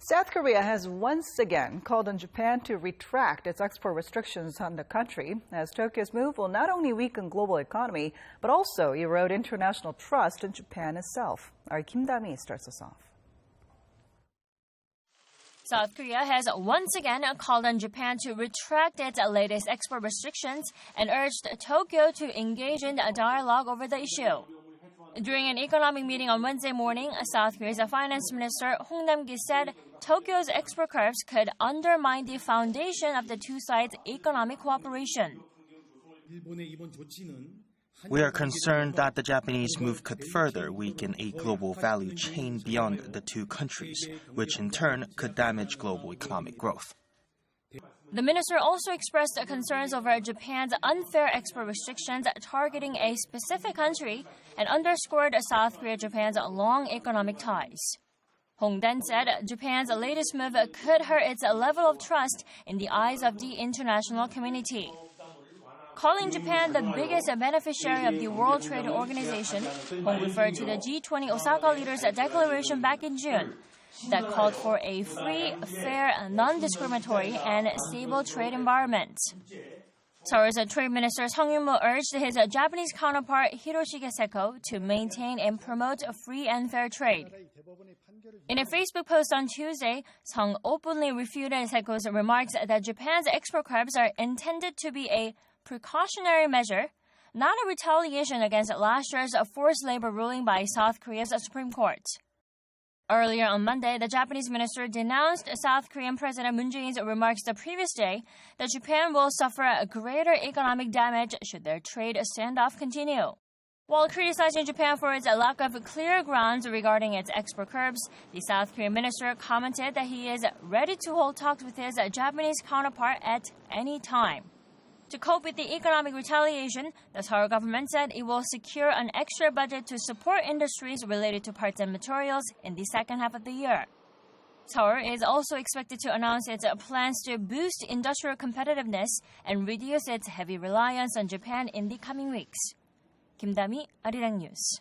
South Korea has once again called on Japan to retract its export restrictions on the country, as Tokyo's move will not only weaken global economy, but also erode international trust in Japan itself. Our Kim Da-mi starts us off. South Korea has once again called on Japan to retract its latest export restrictions and urged Tokyo to engage in a dialogue over the issue. During an economic meeting on Wednesday morning, South Korea's Finance Minister Hong Nam-gi said Tokyo's export curbs could undermine the foundation of the two sides' economic cooperation. We are concerned that the Japanese move could further weaken a global value chain beyond the two countries, which in turn could damage global economic growth. The minister also expressed concerns over Japan's unfair export restrictions targeting a specific country and underscored South Korea-Japan's long economic ties. Hong then said Japan's latest move could hurt its level of trust in the eyes of the international community. Calling Japan the biggest beneficiary of the World Trade Organization, Hong referred to the G20 Osaka leaders' declaration back in June that called for a free, fair, non-discriminatory, and stable trade environment. Seoul's Trade Minister Sung Yun-mo urged his Japanese counterpart Hiroshige Seko to maintain and promote free and fair trade. In a Facebook post on Tuesday, Sung openly refuted Seko's remarks that Japan's export curbs are intended to be a precautionary measure, not a retaliation against last year's forced labor ruling by South Korea's Supreme Court. Earlier on Monday, the Japanese minister denounced South Korean President Moon Jae-in's remarks the previous day that Japan will suffer a greater economic damage should their trade standoff continue. While criticizing Japan for its lack of clear grounds regarding its export curbs, the South Korean minister commented that he is ready to hold talks with his Japanese counterpart at any time. To cope with the economic retaliation, the Seoul government said it will secure an extra budget to support industries related to parts and materials in the second half of the year. Seoul is also expected to announce its plans to boost industrial competitiveness and reduce its heavy reliance on Japan in the coming weeks. Kim Da-mi, Arirang News.